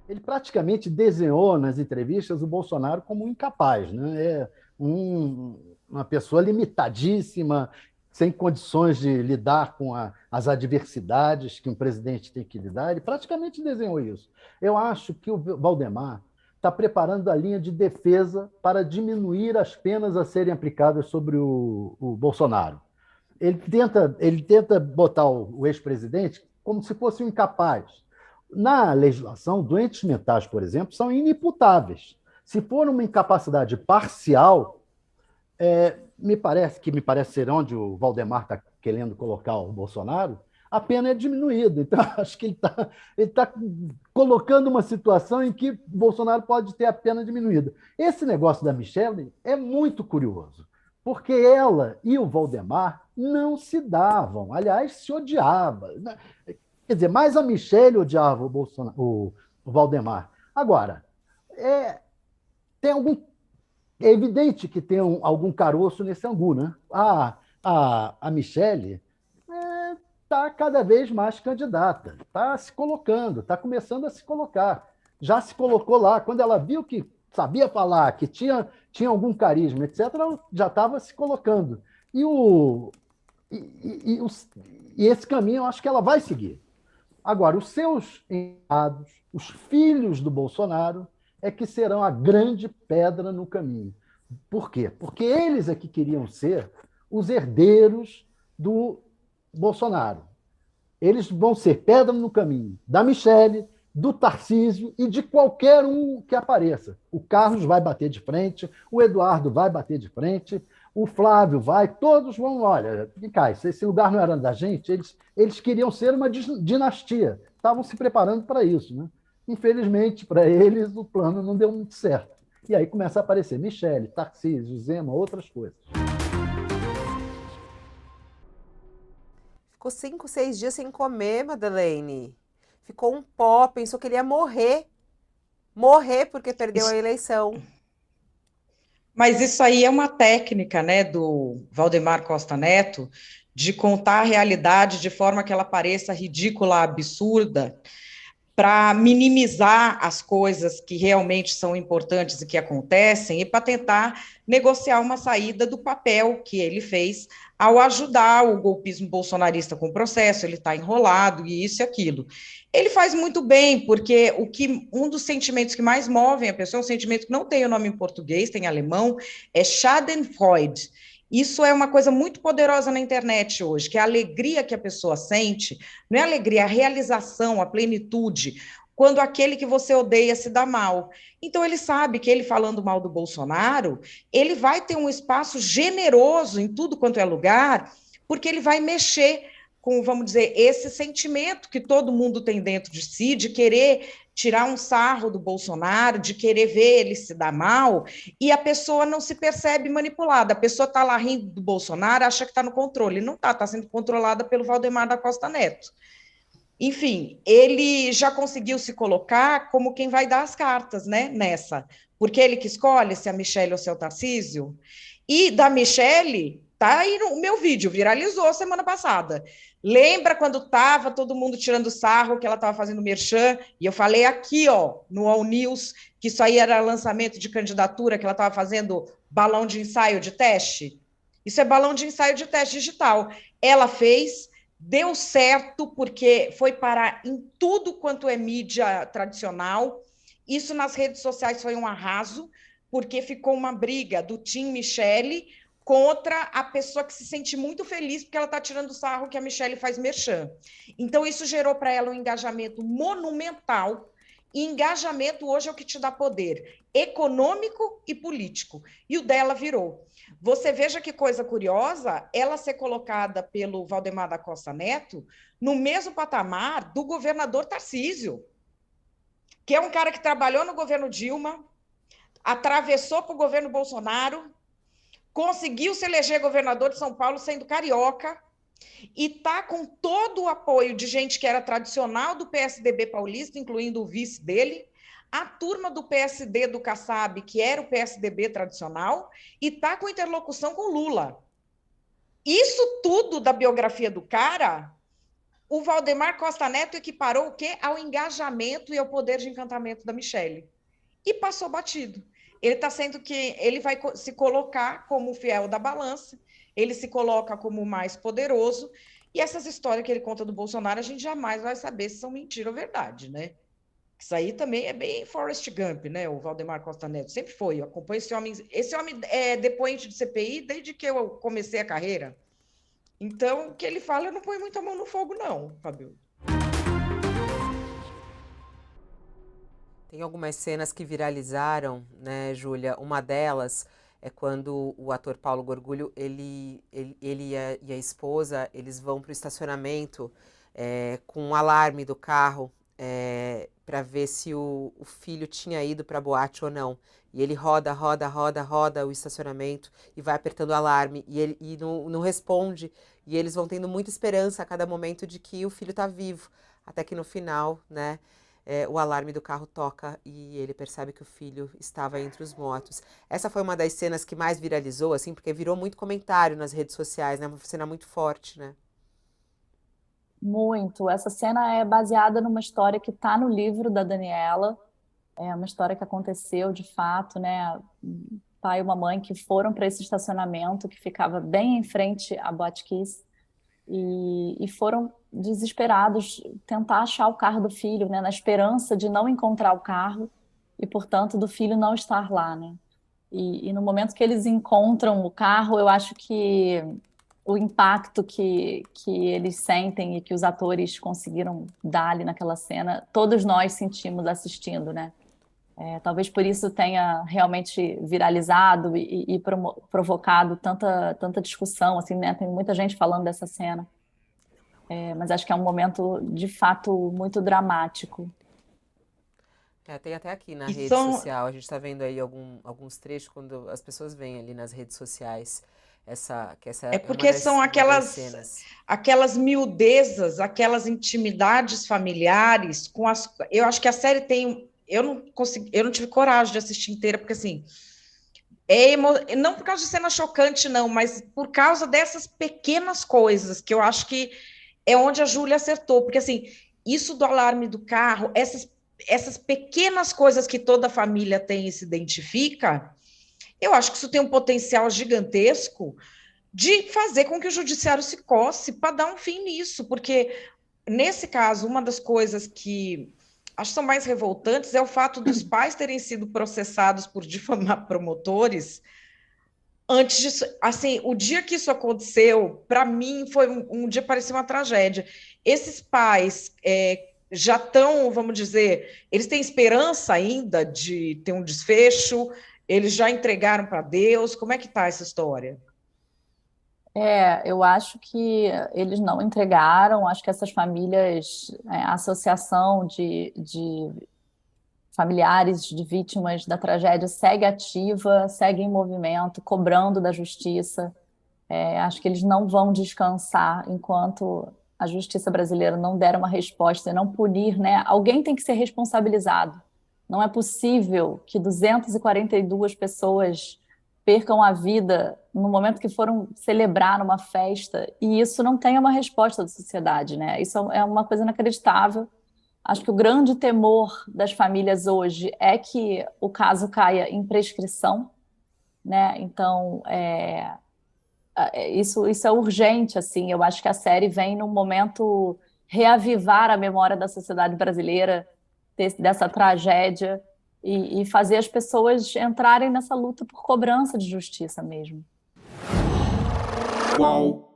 Ele praticamente desenhou nas entrevistas o Bolsonaro como um incapaz, né? Uma pessoa limitadíssima, sem condições de lidar com as adversidades que um presidente tem que lidar. Ele praticamente desenhou isso. Eu acho que o Valdemar está preparando a linha de defesa para diminuir as penas a serem aplicadas sobre o Bolsonaro. Ele tenta botar o ex-presidente como se fosse um incapaz. Na legislação, doentes mentais, por exemplo, são inimputáveis. Se for uma incapacidade parcial, me parece ser onde o Valdemar está querendo colocar o Bolsonaro, a pena é diminuída. Então, acho que ele tá colocando uma situação em que o Bolsonaro pode ter a pena diminuída. Esse negócio da Michelle é muito curioso, porque ela e o Valdemar não se davam, aliás, se odiavam. Quer dizer, mais a Michelle odiava o Valdemar. Agora, é, tem algum é evidente que tem algum caroço nesse angu, né? A Michelle está cada vez mais candidata, está se colocando, está começando a se colocar. Já se colocou lá, quando ela viu que sabia falar, que tinha algum carisma, etc., ela já estava se colocando. E, o, e esse caminho eu acho que ela vai seguir. Agora, os seus enteados, os filhos do Bolsonaro, é que serão a grande pedra no caminho. Por quê? Porque eles é que queriam ser os herdeiros do Bolsonaro. Eles vão ser pedra no caminho da Michelle, do Tarcísio e de qualquer um que apareça. O Carlos vai bater de frente, o Eduardo vai bater de frente, o Flávio vai, todos vão, olha, vem cá, esse lugar não era da gente, eles queriam ser uma dinastia, estavam se preparando para isso. Né? Infelizmente, para eles, o plano não deu muito certo. E aí começa a aparecer Michele, Tarcísio, Zema, outras coisas. Ficou 5, 6 dias sem comer, Madeleine. Ficou um pó, pensou que ele ia morrer. Morrer porque perdeu a Isso- eleição. mas isso aí é uma técnica, né, do Valdemar Costa Neto, de contar a realidade de forma que ela pareça ridícula, absurda, para minimizar as coisas que realmente são importantes e que acontecem, e para tentar negociar uma saída do papel que ele fez ao ajudar o golpismo bolsonarista com o processo, ele está enrolado, e isso e aquilo. Ele faz muito bem, porque um dos sentimentos que mais movem a pessoa é um sentimento que não tem o nome em português, tem em alemão, é Schadenfreude. Isso é uma coisa muito poderosa na internet hoje, que é a alegria que a pessoa sente, não é a alegria, é a realização, a plenitude, quando aquele que você odeia se dá mal. Então ele sabe que ele falando mal do Bolsonaro, ele vai ter um espaço generoso em tudo quanto é lugar, porque ele vai mexer com, vamos dizer, esse sentimento que todo mundo tem dentro de si, de querer tirar um sarro do Bolsonaro, de querer ver ele se dar mal, e a pessoa não se percebe manipulada. A pessoa está lá rindo do Bolsonaro, acha que está no controle. Não está, está sendo controlada pelo Valdemar da Costa Neto. Enfim, ele já conseguiu se colocar como quem vai dar as cartas, né, nessa. Porque ele que escolhe se é a Michelle ou se é o Tarcísio. E da Michelle, tá aí no meu vídeo, viralizou semana passada. Lembra quando estava todo mundo tirando sarro que ela estava fazendo merchan? E eu falei aqui, ó, no All News, que isso aí era lançamento de candidatura, que ela estava fazendo balão de ensaio de teste. Isso é balão de ensaio de teste digital. Ela fez, deu certo, porque foi parar em tudo quanto é mídia tradicional. Isso nas redes sociais foi um arraso, porque ficou uma briga do Tim Michele contra a pessoa que se sente muito feliz porque ela está tirando sarro que a Michelle faz merchan. Então, isso gerou para ela um engajamento monumental. E engajamento hoje é o que te dá poder econômico e político. E o dela virou. Você veja que coisa curiosa, ela ser colocada pelo Valdemar da Costa Neto no mesmo patamar do governador Tarcísio, que é um cara que trabalhou no governo Dilma, atravessou para o governo Bolsonaro, conseguiu se eleger governador de São Paulo sendo carioca e está com todo o apoio de gente que era tradicional do PSDB paulista, incluindo o vice dele, a turma do PSD do Kassab, que era o PSDB tradicional, e está com interlocução com Lula. Isso tudo da biografia do cara, o Valdemar Costa Neto equiparou o quê? Ao engajamento e ao poder de encantamento da Michelle. E passou batido. Ele está sendo que ele vai se colocar como o fiel da balança, ele se coloca como o mais poderoso, e essas histórias que ele conta do Bolsonaro, a gente jamais vai saber se são mentira ou verdade, né? Isso aí também é bem Forrest Gump, né? O Valdemar Costa Neto sempre foi. Eu acompanho esse homem. Esse homem é depoente de CPI desde que eu comecei a carreira. Então, o que ele fala, eu não ponho muita mão no fogo, não, Fabio. Tem algumas cenas que viralizaram, né, Júlia? Uma delas é quando o ator Paulo Gorgulho, ele e a esposa, eles vão para o estacionamento com um alarme do carro para ver se o filho tinha ido para a boate ou não. E ele roda o estacionamento e vai apertando o alarme e não responde. E eles vão tendo muita esperança a cada momento de que o filho está vivo. Até que no final, né, o alarme do carro toca e ele percebe que o filho estava entre os mortos. Essa foi uma das cenas que mais viralizou, assim, porque virou muito comentário nas redes sociais, né? Uma cena muito forte, né? Muito. Essa cena é baseada numa história que está no livro da Daniela. É uma história que aconteceu de fato, né? Um pai e uma mãe que foram para esse estacionamento que ficava bem em frente à Boate Kiss e foram desesperados tentar achar o carro do filho, né? Na esperança de não encontrar o carro e, portanto, do filho não estar lá, né? E no momento que eles encontram o carro, eu acho que o impacto que eles sentem e que os atores conseguiram dar ali naquela cena, todos nós sentimos assistindo, né? Talvez por isso tenha realmente viralizado e provocado tanta discussão, assim, né? Tem muita gente falando dessa cena. Mas acho que é um momento, de fato, muito dramático. Tem até aqui na E rede são, social, a gente está vendo aí alguns trechos quando as pessoas veem ali nas redes sociais essa é uma porque são uma das cenas. aquelas miudezas, aquelas intimidades familiares com as. Eu acho que a série tem. Eu não tive coragem de assistir inteira, porque assim. Não por causa de cena chocante, não, mas por causa dessas pequenas coisas que eu acho que é onde a Júlia acertou, porque assim, isso do alarme do carro, essas pequenas coisas que toda família tem e se identifica, eu acho que isso tem um potencial gigantesco de fazer com que o judiciário se coce para dar um fim nisso, porque nesse caso, uma das coisas que acho que são mais revoltantes é o fato dos pais terem sido processados por difamar promotores. Antes disso, assim, o dia que isso aconteceu, para mim, foi um dia que parecia uma tragédia. Esses pais já estão, vamos dizer, eles têm esperança ainda de ter um desfecho, eles já entregaram para Deus. Como é que está essa história? Eu acho que eles não entregaram, acho que essas famílias, a associação de familiares de vítimas da tragédia segue ativa, segue em movimento, cobrando da justiça. Acho que eles não vão descansar enquanto a justiça brasileira não der uma resposta e não punir, né? Alguém tem que ser responsabilizado. Não é possível que 242 pessoas percam a vida no momento que foram celebrar numa festa e isso não tenha uma resposta da sociedade, né? Isso é uma coisa inacreditável. Acho que o grande temor das famílias hoje é que o caso caia em prescrição, né? Então, isso é urgente, assim. Eu acho que a série vem num momento reavivar a memória da sociedade brasileira dessa tragédia e fazer as pessoas entrarem nessa luta por cobrança de justiça mesmo. Qual